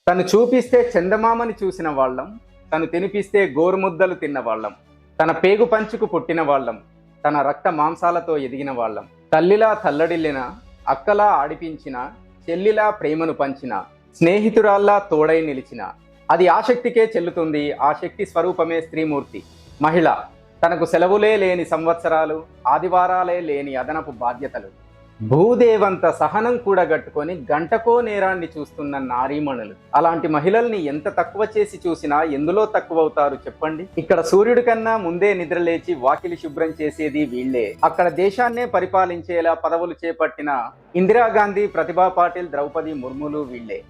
తను చూపిస్తే చందమామని చూసిన వాళ్ళం, తను తినిపిస్తే గోరుముద్దలు తిన్న వాళ్ళం, తన పేగు పంచుకు పుట్టిన వాళ్ళం, తన రక్త మాంసాలతో ఎదిగిన వాళ్ళం. తల్లిలా తల్లడిల్లిన, అక్కలా ఆడిపించిన, చెల్లిలా ప్రేమను పంచిన, స్నేహితురాల్లా తోడై నిలిచిన. అది ఆ శక్తికే చెల్లుతుంది. ఆ శక్తి స్వరూపమే స్త్రీమూర్తి, మహిళ. తనకు సెలవులే లేని సంవత్సరాలు, ఆదివారాలే లేని అదనపు బాధ్యతలు, భూదేవంత సహనం కూడా గట్టుకొని గంటకో నేరాన్ని చూస్తున్న నారీమణులు. అలాంటి మహిళల్ని ఎంత తక్కువ చేసి చూసినా ఎందులో తక్కువ అవుతారు చెప్పండి. ఇక్కడ సూర్యుడి కన్నా ముందే నిద్రలేచి వాకిలి శుభ్రం చేసేది వీళ్లే. అక్కడ దేశాన్నే పరిపాలించేలా పదవులు చేపట్టిన ఇందిరాగాంధీ, ప్రతిభా పాటిల్, ద్రౌపది ముర్ములు వీళ్లే.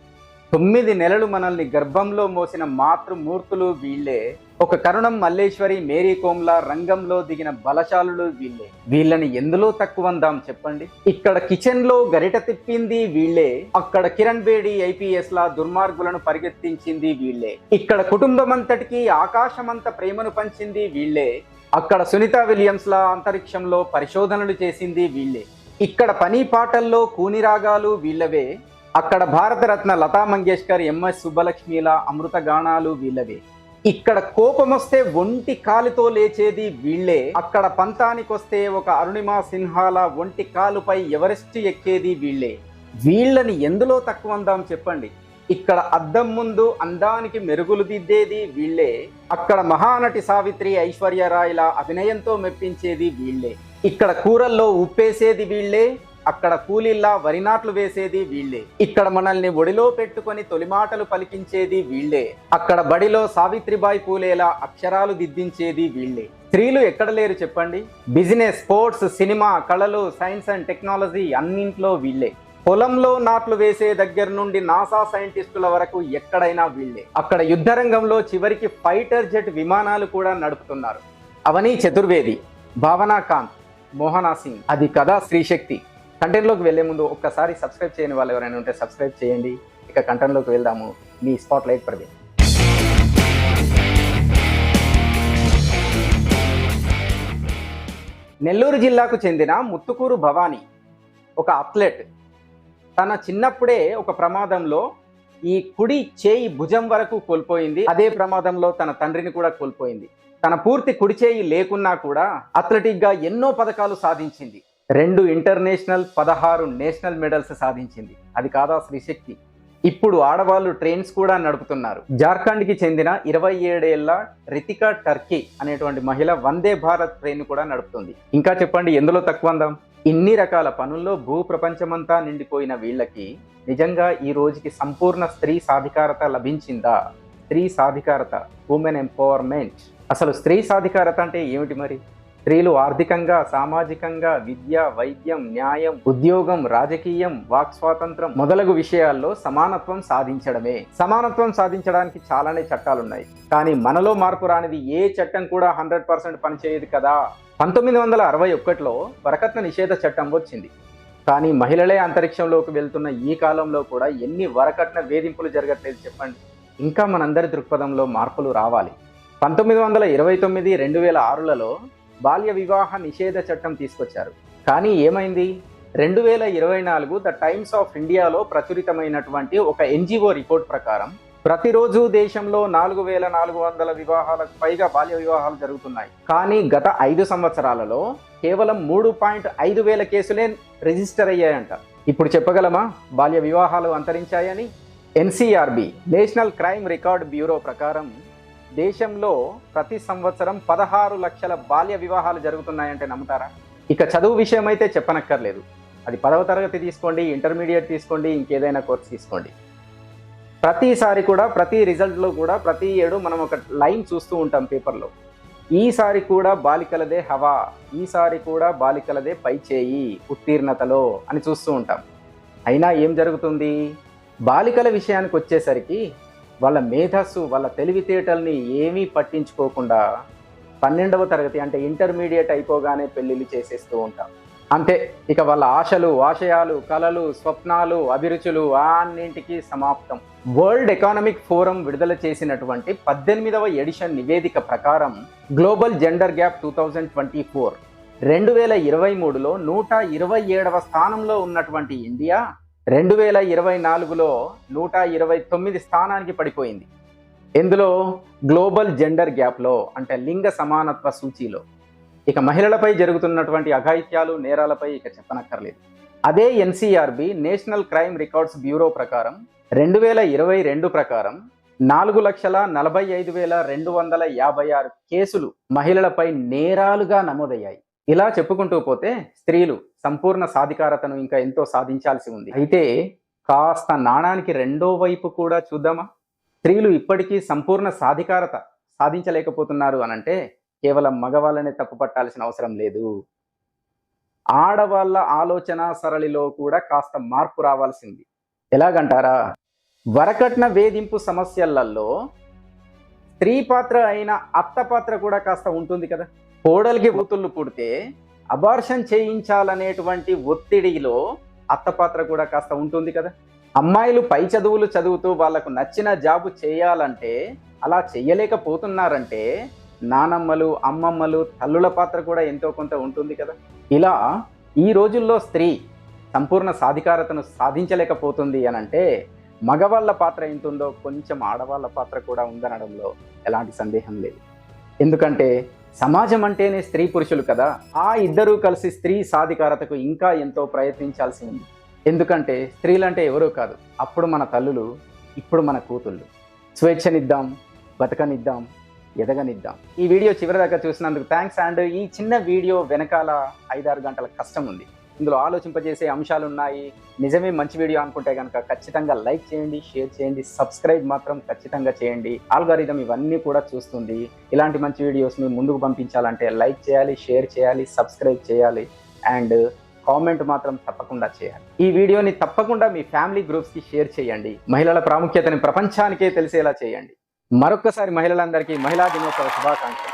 9 నెలలు మనల్ని గర్భంలో మోసిన మాతృమూర్తులు వీళ్లే. ఒక కరుణం మల్లేశ్వరి, మేరీ కోమ్లా రంగంలో దిగిన బలశాలులు వీళ్లే. వీళ్ళని ఎందులో తక్కువ అందాం చెప్పండి. ఇక్కడ కిచెన్ లో గరిట తిప్పింది వీళ్లే. అక్కడ కిరణ్ బేడి ఐపీఎస్ లా దుర్మార్గులను పరిగెత్తించింది వీళ్లే. ఇక్కడ కుటుంబమంతటికి ఆకాశమంత ప్రేమను పంచింది వీళ్లే. అక్కడ సునీత విలియమ్స్ లా అంతరిక్షంలో పరిశోధనలు చేసింది వీళ్లే. ఇక్కడ పని పాటల్లో కూని రాగాలు వీళ్ళవే. అక్కడ భారతరత్న లతా మంగేష్కర్, ఎంఎస్ సుబ్బలక్ష్మిలా అమృత గానాలు వీళ్ళవే. ఇక్కడ కోపమొస్తే ఒంటి కాలుతో లేచేది వీళ్లే. అక్కడ పంతానికొస్తే ఒక అరుణిమా సిన్హాల ఒంటి కాలుపై ఎవరెస్ట్ ఎక్కేది వీళ్లే. వీళ్ళని ఎందులో తక్కువ అందాం చెప్పండి. ఇక్కడ అద్దం ముందు అందానికి మెరుగులు దిద్దేది వీళ్లే. అక్కడ మహానటి సావిత్రి, ఐశ్వర్యరాయ్ల అభినయంతో మెప్పించేది వీళ్లే. ఇక్కడ కూరల్లో ఉప్పేసేది వీళ్లే. అక్కడ కూలీల్లా వరినాట్లు వేసేది వీళ్లే. ఇక్కడ మనల్ని ఒడిలో పెట్టుకొని తొలిమాటలు పలికించేది వీళ్లే. అక్కడ బడిలో సావిత్రిబాయి పూలేలా అక్షరాలు దిద్దించేది వీళ్లే. స్త్రీలు ఎక్కడ లేరు చెప్పండి. బిజినెస్, స్పోర్ట్స్, సినిమా, కళలు, సైన్స్ అండ్ టెక్నాలజీ అన్నింట్లో వీళ్లే. పొలంలో నాట్లు వేసే దగ్గర నుండి నాసా సైంటిస్టుల వరకు ఎక్కడైనా వీళ్లే. అక్కడ యుద్ధరంగంలో చివరికి ఫైటర్ జెట్ విమానాలు కూడా నడుపుతున్నారు. అవని చతుర్వేది, భావనా కాంత్, మోహనా సింగ్. అది కదా స్త్రీశక్తి. కంటెంట్లోకి వెళ్లే ముందు ఒక్కసారి సబ్స్క్రైబ్ చేయని వాళ్ళు ఎవరైనా ఉంటే సబ్స్క్రైబ్ చేయండి. ఇక కంటెంట్లోకి వెళ్దాము. మీ స్పాట్ లైట్ ప్రవీణ్. నెల్లూరు జిల్లాకు చెందిన ముత్తుకూరు భవానీ ఒక అథ్లెట్. తన చిన్నప్పుడే ఒక ప్రమాదంలో ఈ కుడి చేయి భుజం వరకు కోల్పోయింది. అదే ప్రమాదంలో తన తండ్రిని కూడా కోల్పోయింది. తన పూర్తి కుడి చేయి లేకున్నా కూడా అథ్లెటిక్గా ఎన్నో పథకాలు సాధించింది. 2 ఇంటర్నేషనల్, 16 నేషనల్ మెడల్స్ సాధించింది. అది కాదా స్త్రీశక్తి. ఇప్పుడు ఆడవాళ్ళు ట్రైన్స్ కూడా నడుపుతున్నారు. జార్ఖండ్కి చెందిన 27 ఏళ్ల రితికా టర్కీ అనేటువంటి మహిళ వందే భారత్ ట్రైన్ కూడా నడుపుతుంది. ఇంకా చెప్పండి ఎందులో తక్కువ అందాం. ఇన్ని రకాల పనుల్లో భూ ప్రపంచమంతా నిండిపోయిన వీళ్ళకి నిజంగా ఈ రోజుకి సంపూర్ణ స్త్రీ సాధికారత లభించిందా? స్త్రీ సాధికారత, ఉమెన్ ఎంపవర్మెంట్. అసలు స్త్రీ సాధికారత అంటే ఏమిటి మరి? స్త్రీలు ఆర్థికంగా, సామాజికంగా, విద్య, వైద్యం, న్యాయం, ఉద్యోగం, రాజకీయం, వాక్ స్వాతంత్రం మొదలగు విషయాల్లో సమానత్వం సాధించడమే. సమానత్వం సాధించడానికి చాలానే చట్టాలున్నాయి. కానీ మనలో మార్పు రానిది ఏ చట్టం కూడా 100% పనిచేయదు కదా. 1961లో వరకట్న నిషేధ చట్టం వచ్చింది. కానీ మహిళలే అంతరిక్షంలోకి వెళ్తున్న ఈ కాలంలో కూడా ఎన్ని వరకట్న వేధింపులు జరగట్లేదు చెప్పండి. ఇంకా మనందరి దృక్పథంలో మార్పులు రావాలి. 1929, 2006లలో బాల్య వివాహ నిషేధ చట్టం తీసుకొచ్చారు. కానీ ఏమైంది? 2024 ద టైమ్స్ ఆఫ్ ఇండియాలో ప్రచురితమైనటువంటి ఒక ఎన్జిఓ రిపోర్ట్ ప్రకారం ప్రతిరోజు దేశంలో 4400 వివాహాలకు పైగా బాల్య వివాహాలు జరుగుతున్నాయి. కానీ గత 5 సంవత్సరాలలో కేవలం 3.5 వేల కేసులే రిజిస్టర్ అయ్యాయంట. ఇప్పుడు చెప్పగలమా బాల్య వివాహాలు అంతరించాయని? NCRB, national crime record bureau ప్రకారం దేశంలో ప్రతి సంవత్సరం 16 లక్షల బాల్య వివాహాలు జరుగుతున్నాయంటే నమ్ముతారా? ఇక చదువు విషయం అయితే చెప్పనక్కర్లేదు. అది 10వ తరగతి తీసుకోండి, ఇంటర్మీడియట్ తీసుకోండి, ఇంకేదైనా కోర్స్ తీసుకోండి. ప్రతిసారి కూడా ప్రతి రిజల్ట్లో కూడా ప్రతి ఏడు మనం ఒక లైన్ చూస్తూ ఉంటాం పేపర్లో. ఈసారి కూడా బాలికలదే హవా, ఈసారి కూడా బాలికలదే పై చేయి ఉత్తీర్ణతలో అని చూస్తూ ఉంటాం. అయినా ఏం జరుగుతుంది? బాలికల విషయానికి వచ్చేసరికి వాళ్ళ మేధస్సు, వాళ్ళ తెలివితేటల్ని ఏమీ పట్టించుకోకుండా 12వ తరగతి అంటే ఇంటర్మీడియట్ అయిపోగానే పెళ్ళిళ్ళు చేసేస్తూ ఉంటాం. అంతే. ఇక వాళ్ళ ఆశలు, ఆశయాలు, కలలు, స్వప్నాలు, అభిరుచులు అన్నింటికీ సమాప్తం. వరల్డ్ ఎకనామిక్ ఫోరం విడుదల చేసినటువంటి 18వ ఎడిషన్ నివేదిక ప్రకారం గ్లోబల్ జెండర్ గ్యాప్ 2024 2023లో 127వ స్థానంలో ఉన్నటువంటి ఇండియా 2024లో 129 స్థానానికి పడిపోయింది. ఎందులో? గ్లోబల్ జెండర్ గ్యాప్లో, అంటే లింగ సమానత్వ సూచీలో. ఇక మహిళలపై జరుగుతున్నటువంటి అఘాయిత్యాలు, నేరాలపై ఇక చెప్పనక్కర్లేదు. అదే NCRB national crime records bureau ప్రకారం 2022 ప్రకారం 4,45,256 కేసులు మహిళలపై నేరాలుగా నమోదయ్యాయి. ఇలా చెప్పుకుంటూ పోతే స్త్రీలు సంపూర్ణ సాధికారతను ఇంకా ఎంతో సాధించాల్సి ఉంది. అయితే కాస్త నాణానికి రెండో వైపు కూడా చూద్దామా? స్త్రీలు ఇప్పటికీ సంపూర్ణ సాధికారత సాధించలేకపోతున్నారు అనంటే కేవలం మగవాళ్ళనే తప్పు పట్టాల్సిన అవసరం లేదు. ఆడవాళ్ళ ఆలోచన సరళిలో కూడా కాస్త మార్పు రావాల్సింది. ఎలాగంటారా? వరకట్న వేధింపు సమస్యలలో స్త్రీ పాత్ర అయిన అత్త పాత్ర కూడా కాస్త ఉంటుంది కదా. కోడలికి కూతుళ్ళు పుడితే అబార్షన్ చేయించాలనేటువంటి ఒత్తిడిలో అత్త పాత్ర కూడా కాస్త ఉంటుంది కదా. అమ్మాయిలు పై చదువులు చదువుతూ వాళ్లకు నచ్చిన జాబు చేయాలంటే అలా చెయ్యలేకపోతున్నారంటే నానమ్మలు, అమ్మమ్మలు, తల్లుల పాత్ర కూడా ఎంతో కొంత ఉంటుంది కదా. ఇలా ఈ రోజుల్లో స్త్రీ సంపూర్ణ సాధికారతను సాధించలేకపోతుంది అనంటే మగవాళ్ళ పాత్ర ఎంత ఉందో కొంచెం ఆడవాళ్ళ పాత్ర కూడా ఉందనడంలో ఎలాంటి సందేహం లేదు. ఎందుకంటే సమాజం అంటేనే స్త్రీ పురుషులు కదా. ఆ ఇద్దరూ కలిసి స్త్రీ సాధికారతకు ఇంకా ఎంతో ప్రయత్నించాల్సి ఉంది. ఎందుకంటే స్త్రీలంటే ఎవరో కాదు, అప్పుడు మన తల్లులు, ఇప్పుడు మన కూతుళ్ళు. స్వేచ్ఛనిద్దాం, బతకనిద్దాం, ఎదగనిద్దాం. ఈ వీడియో చివరి దాకా చూసినందుకు థ్యాంక్స్. అండ్ ఈ చిన్న వీడియో వెనకాల 5-6 గంటల కష్టం ఉంది. ఇందులో ఆలోచింపజేసే అంశాలు ఉన్నాయి. నిజమే మంచి వీడియో అనుకుంటే కనుక ఖచ్చితంగా లైక్ చేయండి, షేర్ చేయండి, సబ్స్క్రైబ్ మాత్రం ఖచ్చితంగా చేయండి. ఆల్గారిథం ఇవన్నీ కూడా చూస్తుంది. ఇలాంటి మంచి వీడియోస్ని ముందుకు పంపించాలంటే లైక్ చేయాలి, షేర్ చేయాలి, సబ్స్క్రైబ్ చేయాలి అండ్ కామెంట్ మాత్రం తప్పకుండా చేయాలి. ఈ వీడియోని తప్పకుండా మీ ఫ్యామిలీ గ్రూప్స్కి షేర్ చేయండి. మహిళల ప్రాముఖ్యతని ప్రపంచానికే తెలిసేలా చేయండి. మరొక్కసారి మహిళలందరికీ మహిళా దినోత్సవ శుభాకాంక్షలు.